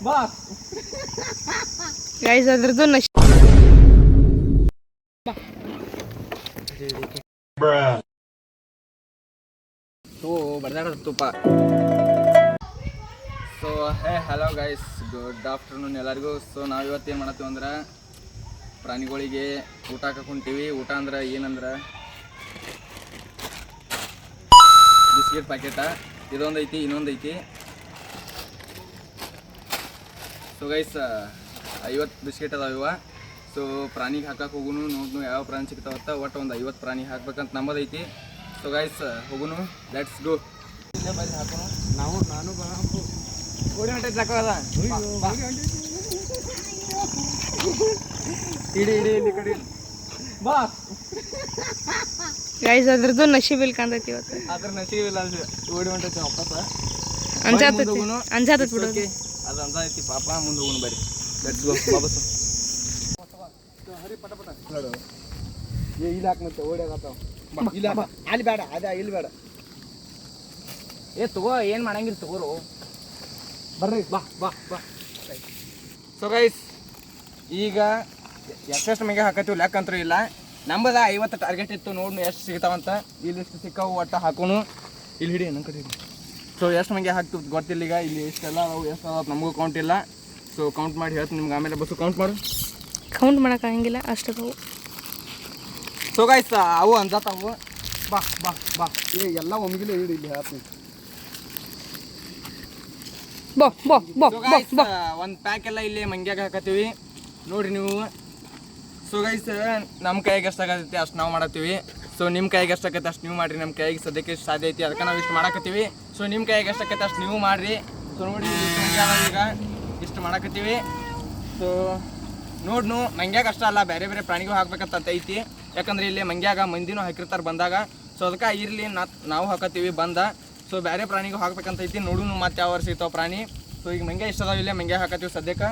ಬಾ ಗೈಸ್ ಅದ್ರದ್ದು ಬಡ್ದಾಡ ತುಪ್ಪ. So hello guys, good afternoon ಎಲ್ಲರಿಗೂ. ಸೊ ನಾವು ಇವತ್ತು ಏನು ಮಾಡತ್ತೀವಿ ಅಂದ್ರೆ ಪ್ರಾಣಿಗಳಿಗೆ ಊಟ ಹಾಕೊಂತೀವಿ. ಊಟ ಅಂದ್ರೆ ಏನಂದ್ರೆ ಬಿಸ್ಕಿಟ್ ಪ್ಯಾಕೆಟ, ಇದೊಂದು ಐತಿ ಇನ್ನೊಂದು ಐತಿ. ಸೊ ಗೈಸ್ 50 ಬಿಸ್ಕಿಟ್ ಅದಾವ ಇವ. ಸೊ ಪ್ರಾಣಿಗೆ ಹಾಕಕ್ಕೆ ಹೋಗುನು, ನೋಡ್ನು ಯಾವ ಪ್ರಾಣಿ ಸಿಗ್ತಾವತ್ತ. ಒಟ್ಟು ಒಂದು 50 ಪ್ರಾಣಿ ಹಾಕ್ಬೇಕಂತ ನಮ್ಮದೈತಿ. ಸೊ ಗೈಸ್ ಹೋಗುನು, ಲೆಟ್ಸ್ ಗೋ. ಇಲ್ಲೇ ಬಂದು ಹಾಕೋನು. ನಾನು ಗೋಡಿ ಹೊಂಟೈತಿ ಹಾಕೋದ. ಇಡಿ ಇಲ್ಲಿ ಕಡೆ ಬಾ. ಗೈಸ್ ಅದ್ರದ್ದು ನಶೀಬಿಲ್ ಕಾಣ್ತೈತಿ ಇವತ್ತು. ಅದ್ರ ನಶೀಬಿಲ್ಲ, ಗೋಡಿ ಹೊಂಟೈತಿ ವಾಪಸ್. ಅಂಜಾತೈತಿ ಬಿಡೋದು. ಅದು ಅಂಜೈತಿ ಪಾಪ. ಮುಂದೆ ಹೋಗುನು ಬರ್ರಿ, ಲೆಟ್ಸ್ ಗೋ. ವಾಪಸ್ ಹರಿ ಪಟ ಪಟ ನೋಡು. ಇಲ್ಲಿ ಹಾಕ್ ಮತ್ತೆ ಓಡಾಗತ್ತಾವ. ಇಲ್ಲ ಅಲ್ಲಿ ಬೇಡ, ಅದ ಇಲ್ಲಿ ಬೇಡ. ತಗೋ, ಏನು ಮಾಡಂಗಿಲ್ಲ ತಗೋರು. ಬರ್ರಿ ಬಾ ಬಾ ಬಾ. ಸೊ ಗೈಸ್ ಈಗ ಎಷ್ಟೆಷ್ಟು ಮೆಗೆ ಹಾಕತ್ತೀವಿ ಲೆಕ್ಕ ಅಂತೂ ಇಲ್ಲ. ನಮ್ಮದ 50 ಟಾರ್ಗೆಟ್ ಇತ್ತು. ನೋಡ್ನು ಎಷ್ಟು ಸಿಗ್ತಾವಂತ. ಇಲ್ಲಿ ಎಷ್ಟು ಸಿಕ್ಕಾವು ಒಟ್ಟು ಹಾಕೋನು. ಇಲ್ಲಿ ಹಿಡಿ ನನ್ನ ಕಡೆ ಹಿಡಿ. ಸೊ ಎಷ್ಟು ಮೆಗೆ ಹಾಕ್ತೀವಿ ಗೊತ್ತಿಲ್ಲ. ಈಗ ಇಲ್ಲಿ ಎಷ್ಟೆಲ್ಲ ಅವು ಎಷ್ಟು ಅದಾವ ನಮಗೂ ಕೌಂಟ್ ಇಲ್ಲ. ಸೊ ಕೌಂಟ್ ಮಾಡಿ ಹೇಳ್ತೀನಿ ನಿಮ್ಗೆ ಆಮೇಲೆ. ಬಸ್ಸು ಕೌಂಟ್ ಮಾಡು. ಕೌಂಟ್ ಮಾಡೋಕ್ಕಾಗಂಗಿಲ್ಲ ಅಷ್ಟದವು. ಸೊ ಗೈಸ್ ಅವು ಅಂಜಾತಾವು. ಬಾ ಬಾ ಬಾ. ಎಲ್ಲ ಒಮ್ಮಿಗಿಲ್ಲ ಹಿಡಿ. ಇಲ್ಲಿ ಹೇಳ್ತೀನಿ. ಒಂದು ಪ್ಯಾಕ್ ಎಲ್ಲ ಇಲ್ಲಿ ಮಂಗ್ಯಾಗ ಹಾಕತ್ತೀವಿ ನೋಡ್ರಿ ನೀವು. ಸೊ ಗೈಸ್ ನಮ್ಮ ಕೈಗೆ ಎಷ್ಟು ಆಗತ್ತೈತಿ ಅಷ್ಟು ನಾವು ಮಾಡತ್ತೀವಿ. ಸೊ ನಿಮ್ಮ ಕೈಗೆ ಎಷ್ಟು ಆಕೈತೆ ಅಷ್ಟು ನೀವು ಮಾಡಿರಿ. ನಮ್ಮ ಕೈಗೆ ಸದ್ಯಕ್ಕೆ ಇಷ್ಟು ಸಾಧ್ಯ ಐತಿ, ಅದಕ್ಕೆ ನಾವು ಇಷ್ಟು ಮಾಡಕತ್ತೀವಿ. ಸೊ ನಿಮ್ಮ ಕೈಗೆ ಎಷ್ಟು ಆಕೈತೆ ಅಷ್ಟು ನೀವು ಮಾಡಿರಿ. ಸೊ ನೋಡಿ ಈಗ ಇಷ್ಟು ಮಾಡಕತ್ತೀವಿ. ಸೊ ನೋಡ್ನು ಮಂಗ್ಯಾಗ ಅಷ್ಟ ಅಲ್ಲ, ಬೇರೆ ಬೇರೆ ಪ್ರಾಣಿಗಳು ಹಾಕ್ಬೇಕಂತ ಐತಿ. ಯಾಕಂದ್ರೆ ಇಲ್ಲಿ ಮಂಗ್ಯಾಗ ಮಂದಿನೂ ಹಾಕಿರ್ತಾರೆ ಬಂದಾಗ. ಸೊ ಅದಕ್ಕೆ ಇರಲಿ ನಾವು ಹಾಕತ್ತೀವಿ ಬಂದ. ಸೊ ಬೇರೆ ಪ್ರಾಣಿಗೂ ಹಾಕ್ಬೇಕಂತ ಐತಿ. ನೋಡುನು ಮತ್ತೆ ಯಾವ ವರ್ಷ ಇರ್ತಾವೆ ಪ್ರಾಣಿ. ಸೊ ಈಗ ಮಂಗ್ಯ ಇಷ್ಟ ಅದಾವ, ಇಲ್ಲೇ ಮಂಗ್ಯ ಹಾಕತ್ತೀವಿ ಸದ್ಯಕ್ಕೆ.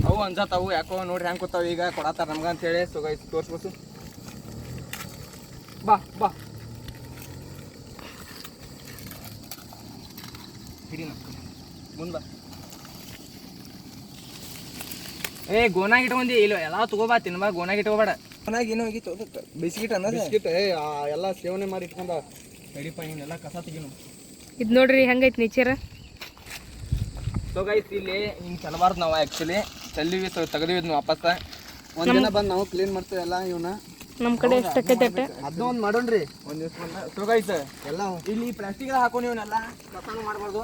ಅವು ಅಂಜಾತಾವು ಯಾಕೋ ನೋಡ್ರಿ ಹೆಂಗೆ ಕೂತಾವ. ಈಗ ಕೊಡತ್ತಾರ ನಮ್ಗೆ ಅಂತೇಳಿ. ಸೊ ಗೈಸ್ ತೋರಿಸ್ಬೋದು. ಬಾ ಬಾ ಹಿಡಿನ ಮುಂದೆ ಬಾ. ಗೋನಾಗ ಇಟ್ಕೊಂಡಿ ಇಲ್ಲ ಎಲ್ಲ ತಗೋಬಾ, ತಿನ್ಬಾ. ಗೋನಾಗ ಇಟ್ಕೋಬೇಡ. ಗೋನಾಗ ಏನೋ ಹೋಗಿತ್ತು ಬಿಸ್ಕಿಟ್ ಅನ್ನೋದು. ಬಿಸ್ಕಿಟ್ ಎಲ್ಲ ಸೇವನೆ ಮಾಡಿ ಇಟ್ಕೊಂಡ. ನಡಿಪ ಹಿಂಗೆಲ್ಲ ಕಸ ತೆಗಿನು. ಇದು ನೋಡ್ರಿ ಹೆಂಗೈತಿ ನೇಚರ್. ಸೊ ಗೈಸ್ ಇಲ್ಲಿ ಹಿಂಗೆ ಚಲಬಾರ್ದು ನಾವು. ಆ್ಯಕ್ಚುಲಿ ಚಲ್ಲಿವಿ. ಸೊ ತೆಗೆದಿವಿ ವಾಪಸ್. ಒಂದಿನ ಬಂದು ನಾವು ಕ್ಲೀನ್ ಮಾಡ್ತೀವಿ ಎಲ್ಲ ಇವನ್ನ. ನಮ್ಮ ಕಡೆ ಎಷ್ಟಕ್ಕೈತೆ ಅದನ್ನ ಒಂದು ಮಾಡೋಣ್ರಿ ಒಂದು ದಿವಸ ಬಂದ. ಸೊ ಗೈಸ್ ಎಲ್ಲ ಇಲ್ಲಿ ಪ್ಲಾಸ್ಟಿಕ್ ಹಾಕೊಂಡು ಇವನ್ನೆಲ್ಲ ಕಸಾನು ಮಾಡಬಾರ್ದು.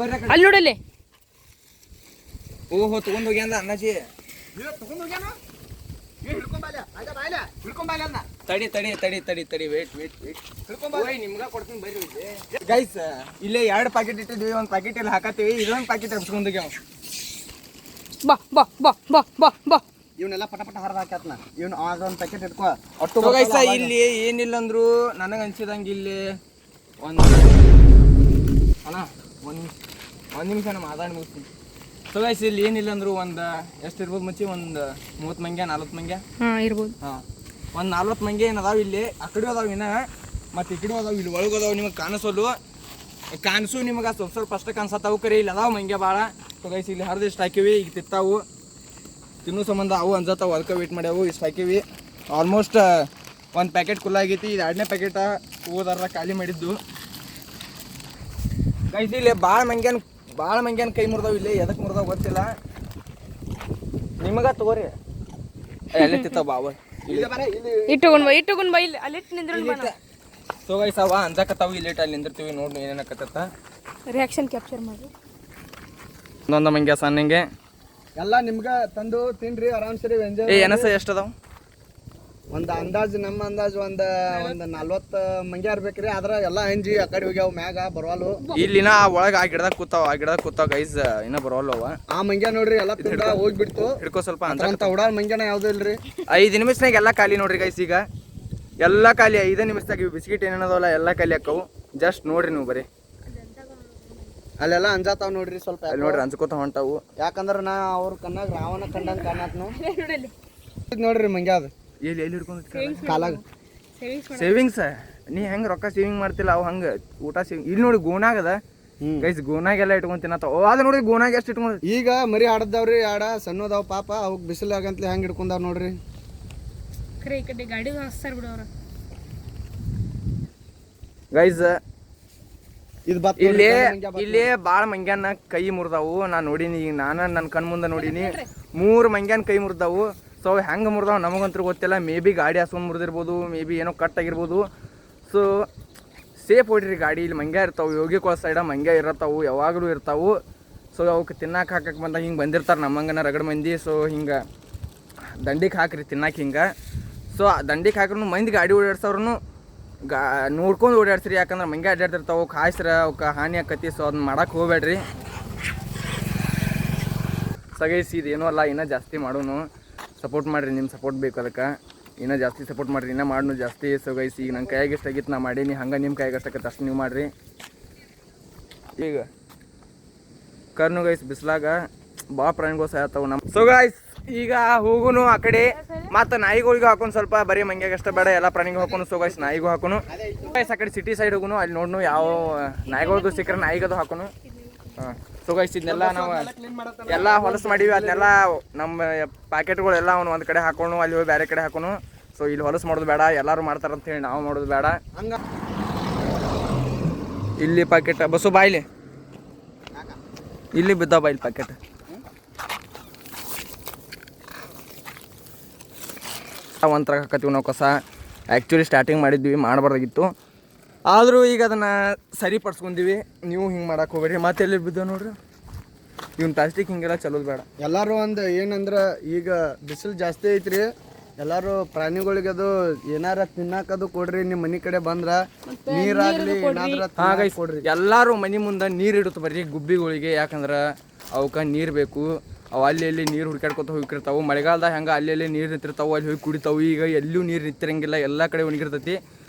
ಬರ್ರಿ ಅಲ್ಲಿ ನೋಡಲ್ಲಿ. ಓಹೋ ತಗೊಂಡ್ ಹೋಗ್ಯ ಅಂದ ಅಣ್ಣಾಜಿ. ತಡಿ ತಡಿ ತಡಿ ತಡಿ ತಡಿ ವೇಟ್ ವೇಟ್ ವೇಟ್. ನಿಮ್ಗೆ ಕೊಡ್ತೀನಿ ಬರ್ರಿ. ಗೈಸ್ ಇಲ್ಲೇ 2 ಪ್ಯಾಕೆಟ್ ಇಟ್ಟಿದ್ವಿ. ಒಂದು ಪ್ಯಾಕೆಟ್ ಇಲ್ಲಿ ಹಾಕತ್ತೀವಿ. ಇದೊಂದು ಪ್ಯಾಕೆಟ್ ಹಬ್ಸ್ಕೊಂಡೋಗ್ಯಾವ. ಬಾ ಬಾ ಬಾ ಬಾ ಬಾ ಬಾ. ಇವನ್ನೆಲ್ಲ ಪಟ ಪಟ ಹರಿದು ಹಾಕ್ಯಾತ್ನ. ಇವ್ನು ಅದೊಂದು ಪ್ಯಾಕೆಟ್ ಇಟ್ಕೋ. ಒಟ್ಟು ಗೈಸ ಇಲ್ಲಿ ಏನಿಲ್ಲ ಅಂದ್ರು ನನಗೆ ಅನ್ಸಿದಂಗೆ ಇಲ್ಲಿ ಒಂದು ಅಣ್ಣ ಒಂದು ನಿಮಿಷ ನಮ್ಮ ಆದಾಯ ಮುಗಿಸ್ತೀನಿ. ಸೊ ಗೈಸ್ ಇಲ್ಲಿ ಏನಿಲ್ಲ ಅಂದ್ರು ಒಂದು ಎಷ್ಟು ಇರ್ಬೋದು ಮಚ್ಚಿ? ಒಂದು 30 ಮಂಗ್ಯ 40 ಮಂಗ್ಯ ಇರ್ಬೋದು. ಒಂದು 40 ಮಂಗ್ಯ ಏನು ಅದಾವ ಇಲ್ಲಿ. ಆ ಕಡೆ ಅದಾವ ಇನ್ನ, ಮತ್ತು ಈ ಕಡೆ ಅದಾವ. ಇಲ್ಲಿ ಒಳಗದಾವ. ನಿಮಗೆ ಕಾಣಿಸು ನಿಮಗೆ ಸ್ವಲ್ಪ ಸ್ವಲ್ಪ ಅಷ್ಟೇ ಕಾಣಿಸತ್ತಾವು. ಕರಿ ಇಲ್ಲಿ ಅದಾವ ಮಂಗ್ಯ ಭಾಳ. ಸೊ ಗೈಸ್ ಇಲ್ಲಿ ಹರಿದು ಇಷ್ಟು ಹಾಕಿವಿ. ಈಗ ತಿತ್ತಾವು ತಿನ್ನೋ ಸಂಬಂಧ ಅವು ಅಂಜತ್ತಾವು. ಅದಕ್ಕೆ ವೇಟ್ ಮಾಡ್ಯಾವು. ಇಷ್ಟು ಹಾಕಿವಿ. ಆಲ್ಮೋಸ್ಟ್ ಒಂದು ಪ್ಯಾಕೆಟ್ ಕುಲ್ಲ ಆಗೈತಿ. ಇದು 2ನೇ ಪ್ಯಾಕೆಟ ಹೋದಾರ ಖಾಲಿ ಮಾಡಿದ್ದು. ಗೈಸ್ ಇಲ್ಲಿ ಭಾಳ ಮಂಗ್ಯಾನ ಕೈ ಮುರಿದಾವ. ಇಲ್ಲಿ ಎದಕ್ಕೆ ಮುರಿದಾವ ಗೊತ್ತಿಲ್ಲ ನಿಮಗೆ. ತಗೋರಿ ಎಲ್ಲ ತಿತ್ತಾವ ಬಾವ. ಇಟ್ಟುಕೊಂಡ್ ಬಾ ಇಲ್ಲಿ. ಅಲ್ಲಿ ನಿಂದ್ರ. ಸೊ ಗೈಸ್ ಅವ ಅಂಜಾಕತ್ತಾವು. ಇಲ್ಲಿ ಅಲ್ಲಿ ನಿಂದಿರ್ತೀವಿ. ನೋಡಿ ಏನೇನಕತ್ತ ರಿಯಾಕ್ಷನ್ ಕ್ಯಾಪ್ಚರ್ ಮಾಡಿ. ಒಂದೊಂದು ಮಂಗ್ಯ ಸಣ್ಣಂಗೆ ಎಲ್ಲ ನಿಮ್ಗೆ ತಂದು ತಿನ್ರಿ ಆರಾಮ್ಸರಿ ಎಂಜಾಯ್. ಏನಸ ಎಷ್ಟು ಅದಾವ? ಒಂದು ಅಂದಾಜು ನಮ್ಮ ಅಂದಾಜು ಒಂದು 40 ಮಂಗ್ಯ ಇರ್ಬೇಕ್ರಿ. ಆದ್ರೆ ಎಲ್ಲ ಹಂಜಿ ಆ ಕಡೆ ಹೋಗ್ಯಾವ ಮ್ಯಾಗ ಬರವಾಲು. ಇಲ್ಲಿನ ಒಳಗೆ ಆ ಗಿಡದಾಗ ಕೂತಾವ ಗೈಸ್. ಇನ್ನ ಬರವಲ್ಲ ಅವ. ಆ ಮಂಗ್ಯ ನೋಡ್ರಿ ಎಲ್ಲ ತಿಂದ ಹೋಗ್ಬಿಡ್ತು. ಹಿಡ್ಕೋ ಸ್ವಲ್ಪ ಅಂತ ಉಡಾಳ ಮಂಗ್ಯನ ಯಾವ್ದು ಇಲ್ರಿ. 5 ನಿಮಿಷನಾಗ ಎಲ್ಲ ಖಾಲಿ ನೋಡ್ರಿ ಗೈಸ್. ಈಗ ಎಲ್ಲ ಖಾಲಿ 5 ನಿಮಿಷದಾಗ. ಇವು ಬಿಸ್ಕಿಟ್ ಏನೇನದವಲ್ಲ ಎಲ್ಲ ಖಾಲಿ ಹಾಕವು. ಜಸ್ಟ್ ನೋಡ್ರಿ ನೀವು ಬರೀ. ಅಲ್ಲೆಲ್ಲ ಅಂಜಾತಾವ್ ನೋಡ್ರಿ. ಸ್ವಲ್ಪ ನೋಡ್ರಿ ಅಂಜ್ಕೋತ ಹೊಂಟಾವು. ಯಾಕಂದ್ರ ನಾ ಅವ್ರ ಕಣ್ಣಾಗ ರಾವಣ ಕಂಡಂಗ ಕಾಣತ್ ನೋಡ್ರಿ ಮಂಗ್ಯ. ಅದು ಎಲ್ಲಿ ಹಿಡ್ಕೊಂಡು ಕಾಲಾಗ ಸೇವಿಂಗ್ಸ್. ನೀ ಹೆಂಗೆ ರೊಕ್ಕ ಸೇವಿಂಗ್ ಮಾಡ್ತಿಲ್ಲ ಅವು ಹಂಗೆ ಊಟ ಸೇವಿಂಗ್. ಇಲ್ಲಿ ನೋಡಿ ಗೋನಾಗದ ಗೈಸ್ ಗೋನಾಗೆಲ್ಲ ಇಟ್ಕೊಂಡ್ ತಿನ್ನತ್ತಾವ ಅದು ನೋಡಿ ಗೋನಾಗ ಎಷ್ಟು ಇಟ್ಕೊಂಡು ಈಗ ಮರಿ ಆಡದವ್ರಿ ಆಡ ಸಣ್ಣದಾವ್ ಪಾಪ ಅವಕ್ ಬಿಸಿಲಾಗಂತ್ಲೆ ಹೆಂಗ್ ಹಿಡ್ಕೊಂಡಾವ್ ನೋಡ್ರಿ. ಖರೆ ಈ ಕಡೆ ಗಾಡಿ ಹಸ್ತಾರ ಬಿಡೋರ. ಗೈಸ್ ಇದು ಇಲ್ಲಿ ಭಾಳ ಮಂಗ್ಯಾನ ಕೈ ಮುರಿದಾವು ನಾನು ನೋಡೀನಿ. ಈಗ ನಾನು ನನ್ನ ಕಣ್ ಮುಂದೆ ನೋಡೀನಿ 3 ಮಂಗ್ಯಾನ ಕೈ ಮುರಿದಾವು. ಸೊ ಹೆಂಗೆ ಮುರಿದಾವು ನಮಗಂತೂ ಗೊತ್ತಿಲ್ಲ. ಮೇ ಬಿ ಗಾಡಿ ಹಾಸ್ಕೊಂಡು ಮುರಿದಿರ್ಬೋದು, ಮೇ ಬಿ ಏನೋ ಕಟ್ ಆಗಿರ್ಬೋದು. ಸೊ ಸೇಫ್ ಹೊಡಿರಿ ಗಾಡಿ. ಇಲ್ಲಿ ಮಂಗ್ಯ ಇರ್ತಾವೆ, ಯೋಗಿ ಕೊಳ ಸೈಡ ಮಂಗ್ಯ ಇರತ್ತಾವು, ಯಾವಾಗಲೂ ಇರ್ತಾವು. ಸೊ ಅವಕ್ಕೆ ತಿನ್ನಕ್ಕೆ ಹಾಕಕ್ಕೆ ಬಂದಾಗ ಹಿಂಗೆ ಬಂದಿರ್ತಾರೆ ನಮ್ಮಂಗನ ರಗಡ ಮಂದಿ. ಸೊ ಹಿಂಗೆ ದಂಡಿಗೆ ಹಾಕ್ರಿ ತಿನ್ನಕ್ಕೆ ಹಿಂಗೆ. ಸೊ ದಂಡಿಗೆ ಹಾಕ್ರೂ ಮಂದಿ ಗಾಡಿ ಓಡಾಡ್ಸೋರು ನೋಡ್ಕೊಂಡು ಓಡಾಡ್ಸ್ರಿ. ಯಾಕಂದ್ರೆ ಮಂಗ್ಯ ಅಡ್ಡಾಡ್ತಿರ್ತಾವೆ, ಕಾಯಿಸ್ರ ಅವಕ್ಕೆ ಹಾನಿ ಆಕತಿ. ಸೊ ಅದನ್ನ ಮಾಡಕ್ಕೆ ಹೋಗ್ಬೇಡ್ರಿ. ಸಗೈಸಿ ಇದೇನೂ ಅಲ್ಲ, ಇನ್ನೂ ಜಾಸ್ತಿ ಮಾಡೋನು. ಸಪೋರ್ಟ್ ಮಾಡಿರಿ, ನಿಮ್ಮ ಸಪೋರ್ಟ್ ಬೇಕು ಅದಕ್ಕೆ. ಇನ್ನೂ ಜಾಸ್ತಿ ಸಪೋರ್ಟ್ ಮಾಡಿರಿ, ಇನ್ನೂ ಮಾಡೋನು ಜಾಸ್ತಿ. ಸೊ ಗೈಸ್ ಈಗ ನನ್ನ ಕೈಯಾಗ ಎಷ್ಟಾಗಿತ್ತು ನಾ ಮಾಡೀನಿ, ಹಂಗೆ ನಿಮ್ಮ ಕೈಯಾಗ ಎಷ್ಟಾಗತ್ತೆ ಅಷ್ಟು ನೀವು ಮಾಡಿರಿ. ಈಗ ಕರ್ನು ಗೈಸ್ ಬಿಸ್ಲಾಗ ಭಾಳ ಪ್ರಾಣಿಗಳು ಸಾಯ್ತಾವು ನಮ್ಮ. ಸೊ ಗೈಸ್ ಈಗ ಹೋಗುನು ಆ ಕಡೆ. ಮತ್ತು ನಾಯಿಗಳಿಗೆ ಹಾಕೊಂಡು ಸ್ವಲ್ಪ ಬರೀ ಮಂಗ್ಯಾಗ ಅಷ್ಟೇ ಬೇಡ, ಎಲ್ಲ ಪ್ರಾಣಿಗೂ ಹಾಕೋನು. ಸೊ ಗೈಸ್ ನಾಯಿಗೂ ಹಾಕೋನು. ಗೈಸ್ ಆ ಕಡೆ ಸಿಟಿ ಸೈಡ್ ಹೋಗುನು, ಅಲ್ಲಿ ನೋಡ್ನು ಯಾವ ನಾಯಿಗಳದ್ದು ಸಿಕ್ಕರೆ ನಾಯಿಗದು ಹಾಕೋನು. ಹಾಂ ಸೊ ಗೈಸ್ ಇದನ್ನೆಲ್ಲ ನಾವು ಎಲ್ಲ ಹೊಲಸು ಮಾಡೀವಿ. ಅದನ್ನೆಲ್ಲ ನಮ್ಮ ಪ್ಯಾಕೆಟ್ಗಳೆಲ್ಲ ಅವ್ನು ಒಂದು ಕಡೆ ಹಾಕೊಂಡು ಅಲ್ಲಿ ಹೋಗಿ ಬೇರೆ ಕಡೆ ಹಾಕೋನು. ಸೊ ಇಲ್ಲಿ ಹೊಲಸು ಮಾಡೋದು ಬೇಡ, ಎಲ್ಲರೂ ಮಾಡ್ತಾರಂತ ಹೇಳಿ ನಾವು ಮಾಡೋದು ಬೇಡ. ಇಲ್ಲಿ ಪ್ಯಾಕೆಟ್ ಬಸ್ಸು ಬಾಯಿಲಿ ಇಲ್ಲಿ ಬಿದ್ದಾವ ಬಾಯಿಲಿ ಪ್ಯಾಕೆಟ್. ಒಂಥರ ಹಾಕತ್ತೀವಿ ನಾವು ಕಸ. ಆ್ಯಕ್ಚುಲಿ ಸ್ಟಾರ್ಟಿಂಗ್ ಮಾಡಿದ್ವಿ, ಮಾಡಬಾರ್ದಾಗಿತ್ತು. ಆದರೂ ಈಗ ಅದನ್ನು ಸರಿಪಡಿಸ್ಕೊಂಡೀವಿ. ನೀವು ಹಿಂಗೆ ಮಾಡಕ್ಕೆ ಹೋಗ್ಬೇಡ್ರಿ. ಮತ್ತೆ ಎಲ್ಲಿ ಬಿದ್ದಾವ ನೋಡ್ರಿ ಇವ್ನು ಪ್ಲಾಸ್ಟಿಕ್ ಹಿಂಗೆಲ್ಲ ಚಲೋದು ಬೇಡ. ಎಲ್ಲರೂ ಒಂದು ಏನಂದ್ರೆ ಈಗ ಬಿಸಿಲು ಜಾಸ್ತಿ ಐತ್ರಿ. ಎಲ್ಲರೂ ಪ್ರಾಣಿಗಳಿಗೆ ಅದು ಏನಾರ ತಿನ್ನಕದು ಕೊಡ್ರಿ. ನಿಮ್ಮ ಮನೆ ಕಡೆ ಬಂದ್ರ ನೀರಾಗ್ಲಿ ಏನಾದ್ರ ಕೊಡ್ರಿ. ಎಲ್ಲರೂ ಮನೆ ಮುಂದೆ ನೀರು ಇಡುತ್ತೆ ಬರ್ರಿ ಗುಬ್ಬಿಗಳಿಗೆ. ಯಾಕಂದ್ರೆ ಅವಕ್ಕೆ ನೀರು ಬೇಕು. ಅವು ಅಲ್ಲಿ ನೀರು ಹುಡ್ಕಾಡ್ಕೊತ ಹೋಗಿರ್ತಾವೆ. ಮಳೆಗಾಲದಾಗ ಹೆಂಗೆ ಅಲ್ಲಿ ನೀರು ನಿಂತಿರ್ತಾವೆ, ಅಲ್ಲಿ ಹೋಗಿ ಕುಡಿತಾವೆ. ಈಗ ಎಲ್ಲೂ ನೀರು ನಿಂತಿರಂಗಿಲ್ಲ, ಎಲ್ಲ ಕಡೆ ಒಣಗಿರ್ತೈತಿ.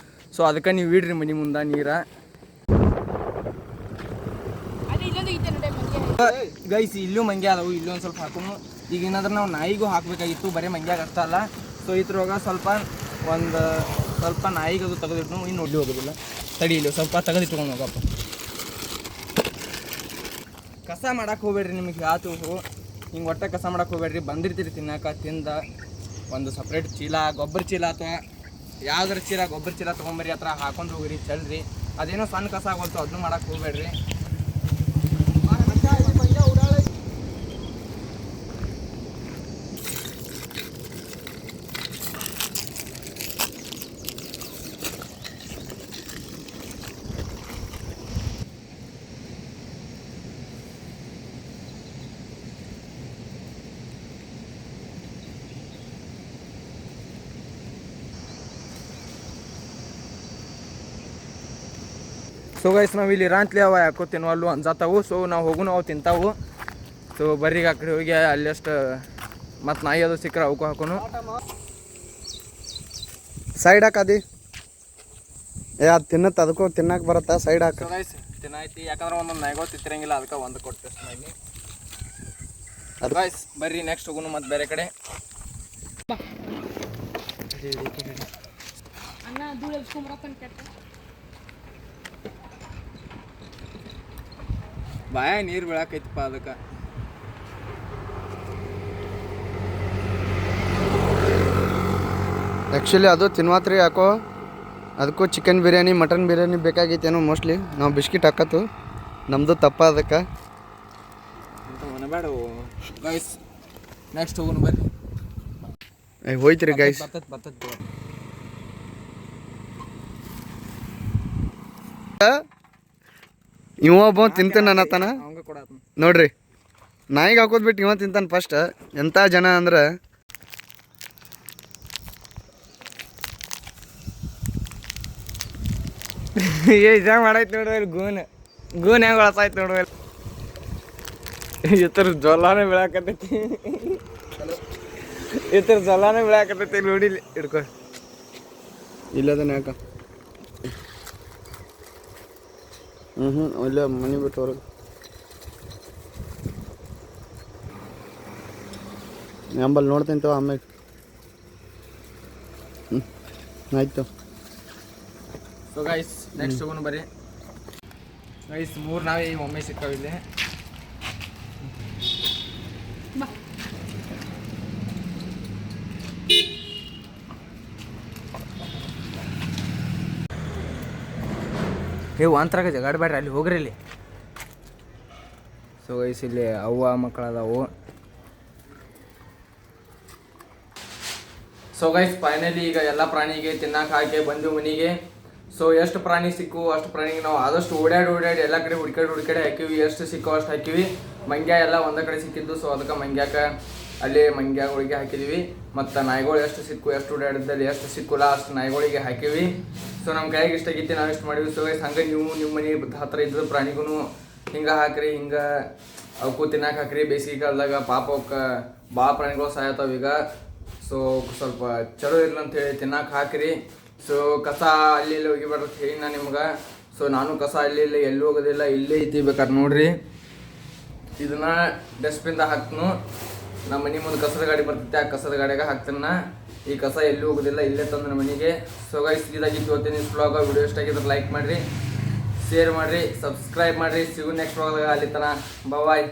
ಸೊ ಅದಕ್ಕೆ ನೀವು ಇಡ್ರಿ ಮನೆ ಮುಂದೆ ನೀರ. ಗೈಸ್ ಇಲ್ಲೂ ಮಂಗ್ಯ ಅದಾವು, ಇಲ್ಲೂ ಒಂದು ಸ್ವಲ್ಪ ಹಾಕೋನು. ಈಗ ಏನಾದ್ರೆ ನಾವು ನಾಯಿಗೂ ಹಾಕಬೇಕಾಗಿತ್ತು, ಬರೀ ಮಂಗ್ಯಾಗ ಅಷ್ಟ ಅಲ್ಲ. ಸೊ ಇದ್ರೊಳಗೆ ಸ್ವಲ್ಪ ನಾಯಿಗದು ತೆಗೆದಿಟ್ಟು ಇನ್ನು ಒಡ್ಡಿ ಹೋಗೋದಿಲ್ಲ. ತಡಿ ಇಲ್ಲಿ ಸ್ವಲ್ಪ ತೆಗೆದಿಟ್ಕೊಂಡು ಹೋಗಪ್ಪ. ಕಸ ಮಾಡಕ್ಕೆ ಹೋಗ್ಬೇಡ್ರಿ. ನಿಮಗೆ ಯಾತು ಹಿಂಗೆ ಒಟ್ಟೆ ಕಸ ಮಾಡಕ್ಕೆ ಹೋಗ್ಬೇಡ್ರಿ. ಬಂದಿರ್ತೀರಿ ತಿನ್ನಕ್ಕೆ, ತಿಂದ ಒಂದು ಸಪ್ರೇಟ್ ಚೀಲ, ಗೊಬ್ಬರ ಚೀಲ ಅಥವಾ ಯಾವ್ದಾರ ಚೀಲ ಗೊಬ್ಬರ ಚೀಲ ತೊಗೊಂಬರ್ರಿ. ಹತ್ರ ಹಾಕೊಂಡು ಹೋಗ್ರಿ, ಚಲ್ರಿ. ಅದೇನೋ ಸಣ್ಣ ಕಸ ಆಗೋಲ್ತು, ಅದನ್ನು ಮಾಡಕ್ಕೆ ಹೋಗ್ಬೇಡ್ರಿ. ಸೊ ಗೈಸ್ ನಾವು ಇಲ್ಲಿ ರಾಂತ್ಲಿ ಅವ ಯಾಕೋ ತಿನ್ವಲ್ಲು ಅನ್ಸತ್ತಾವು. ಸೊ ನಾವು ಹೋಗುನು ಅವು ತಿಂತಾವು. ಸೊ ಬರ್ರಿಗೆ ಆ ಕಡೆ ಹೋಗಿ ಅಲ್ಲಷ್ಟು ಮತ್ತು ನಾಯಿ ಅದು ಸಿಕ್ಕರೆ ಅವಕ್ಕೂ ಹಾಕೋನು. ಸೈಡ್ ಹಾಕದಿ ಅದು ತಿನ್ನತ್ತೆ, ಅದಕ್ಕೂ ತಿನ್ನಕ್ಕೆ ಬರುತ್ತಾ ಸೈಡ್ ಹಾಕ. ಗೈಸ್ ತಿನ್ನೈತಿ, ಯಾಕಂದ್ರೆ ಒಂದೊಂದು ನಾಯಿಗಳು ತಿಂತಿರಂಗಿಲ್ಲ, ಅದಕ್ಕೆ ಒಂದು ಕೊಟ್ಟು ಟೆಸ್ಟ್ ಮಾಡಿ. ಅದು ಗೈಸ್ ಬರ್ರಿ ನೆಕ್ಸ್ಟ್ ಹೋಗುನು ಮತ್ತು ಬೇರೆ ಕಡೆ. ಬಾಯ ನೀರು ಬೀಳಾಕೈತಪ್ಪ ಅದಕ್ಕೆ. ಆ್ಯಕ್ಚುಲಿ ಅದು ತಿನ್ವಾತ್ರಿ ಯಾಕೋ. ಅದಕ್ಕೂ ಚಿಕನ್ ಬಿರಿಯಾನಿ ಮಟನ್ ಬಿರಿಯಾನಿ ಬೇಕಾಗೈತೇನೋ ಮೋಸ್ಟ್ಲಿ. ನಾವು ಬಿಸ್ಕಿಟ್ ಹಾಕತ್ತು, ನಮ್ಮದು ತಪ್ಪ ಅದಕ್ಕೆ. ಮನಬೇಡ ಗೈಸ್ ನೆಕ್ಸ್ಟ್ ಹೋಗುನು ಬರ್ರಿ. ಹೋಯ್ತ್ರಿ ಗೈಸ್. ಬರ್ತೈತಿ ಇವ ಒಬ್ಬ ತಿಂತಾನ ಅನ್ನತಾನ ನೋಡ್ರಿ. ನಾಯಿಗೆ ಹಾಕೋದ್ ಬಿಟ್ಟು ಇವ ತಿಂತಾನ ಫಸ್ಟ್. ಎಂಥ ಜನ ಅಂದ್ರೆ ಇದಾಗ ಮಾಡೈತಿ ನೋಡುವ. ಗೂನ್ ಹೆಂಗೆ ಒಳಸಾಯ್ತು ನೋಡುವ. ಇತರ ಜೊಲ್ಲಾನೇ ಬೀಳಾಕತ್ತೈತಿ, ಜೊಲ್ಲಾನೇ ಬೀಳಾಕತ್ತೈತಿ. ನೋಡಿ ಹಿಡ್ಕೊ. ಇಲ್ಲದನ್ನ ಯಾಕ ಇಲ್ಲ ಮನೆ ಬಿಟ್ಟು ಹೊರಗೆ ನಂಬಲ್ಲಿ ನೋಡ್ತೀನಿ ಆಮೇಲೆ. ಆಯ್ತು. ಸೊ ಗೈಸ್ ನೆಕ್ಸ್ಟ್ ಹೋಗೋಣ ಬರ್ರಿ. ಗೈಸ್ 3 ನಾವೇ ಒಮ್ಮೆ ಸಿಕ್ಕಾವಿಲ್ಲಿ. ಒಂಥರಾಗ ಜಗಾಡ್ಬೇಡ್ರಿ, ಅಲ್ಲಿ ಹೋಗ್ರಿ ಇಲ್ಲಿ. ಸೊ ಗೈಸ್ ಇಲ್ಲಿ ಅವ್ವ ಮಕ್ಕಳದಾವು. ಸೊ ಗೈಸ್ ಫೈನಲಿ ಈಗ ಎಲ್ಲ ಪ್ರಾಣಿಗೆ ತಿನ್ನಕ್ಕೆ ಹಾಕಿ ಬಂದು ಮನೆಗೆ. ಸೊ ಎಷ್ಟು ಪ್ರಾಣಿ ಸಿಕ್ಕು ಅಷ್ಟು ಪ್ರಾಣಿಗೆ ನಾವು ಆದಷ್ಟು ಓಡಾಡಿ ಎಲ್ಲ ಕಡೆ ಹುಡ್ಕಾಡಿ ಹಾಕಿವಿ. ಎಷ್ಟು ಸಿಕ್ಕೋ ಅಷ್ಟು ಹಾಕಿವಿ. ಮಂಗ್ಯ ಎಲ್ಲ ಒಂದೇ ಕಡೆ ಸಿಕ್ಕಿದ್ದು. ಸೊ ಅದಕ್ಕೆ ಮಂಗ್ಯಾಕೆ ಅಲ್ಲಿ ಮಂಗ್ಯಗಳಿಗೆ ಹಾಕಿದ್ವಿ. ಮತ್ತು ನಾಯಿಗಳು ಎಷ್ಟು ಸಿಕ್ಕು, ಎಷ್ಟು ಓಡಾಡಿದ್ದಲ್ಲಿ ಎಷ್ಟು ಸಿಕ್ಕಲ್ಲ ಅಷ್ಟು ನಾಯಿಗಳಿಗೆ ಹಾಕಿವಿ. ಸೊ ನಮ್ಮ ಕೈಗೆ ಇಷ್ಟ ಆಗೈತಿ, ನಾವು ಇಷ್ಟು ಮಾಡಿವಿ. ಸೊ ಗೈಸ್ ಹಂಗೆ ನೀವು ನಿಮ್ಮ ಮನೆ ಹತ್ರ ಇದ್ದ ಪ್ರಾಣಿಗೂ ಹಿಂಗೆ ಹಾಕ್ರಿ, ಹಿಂಗೆ ಅವಕ್ಕೂ ತಿನ್ನಕ್ಕೆ ಹಾಕ್ರಿ. ಬೇಸಿಗೆ ಕಾಲದಾಗ ಪಾಪ ಅವಕ್ಕೆ ಭಾಳ ಪ್ರಾಣಿಗಳು ಸಾಯತಾವ ಈಗ. ಸೊ ಸ್ವಲ್ಪ ಚಲೋ ಇರಲಿ ಅಂತೇಳಿ ತಿನ್ನಕ್ಕೆ ಹಾಕಿರಿ. ಸೊ ಕಸ ಅಲ್ಲಿ ಇಲ್ಲಿ ಹೋಗಿಬಾರ್ದು ಹೇಳಿ ನಾನು ನಿಮ್ಗೆ. ಸೊ ನಾನು ಕಸ ಅಲ್ಲಿ ಇಲ್ಲಿ ಎಲ್ಲೂ ಹೋಗೋದಿಲ್ಲ, ಇಲ್ಲೇ ಐತಿ, ಬೇಕಾದ್ರೆ ನೋಡ್ರಿ. ಇದನ್ನ ಡಸ್ಟ್ಬಿನ್ದಾಗ ಹಾಕ್ತನು. ನಮ್ಮ ಮನೆ ಮುಂದೆ ಕಸದ ಗಾಡಿ ಬರ್ತೈತೆ, ಆ ಕಸದ ಗಾಡಿಯಾಗ ಹಾಕ್ತಾನ. ಈ ಕಸ ಎಲ್ಲೂ ಹೋಗೋದಿಲ್ಲ, ಇಲ್ಲೇ ತಂದು ನಮ್ಮ ಮನೆಗೆ. ಸೊ ಗೈಸ್ ಇದಾಗಿತ್ತು ಇವತ್ತಿನ ವ್ಲಾಗ. ವಿಡಿಯೋ ಇಷ್ಟ ಆಗಿದ್ರೆ ಲೈಕ್ ಮಾಡಿರಿ, ಶೇರ್ ಮಾಡಿರಿ, ಸಬ್ಸ್ಕ್ರೈಬ್ ಮಾಡಿರಿ. ಸಿಗು ನೆಕ್ಸ್ಟ್ ವ್ಲಾಗ್ದಾಗ. ಅಲ್ಲಿ ತನಕ ಬಾಯ್.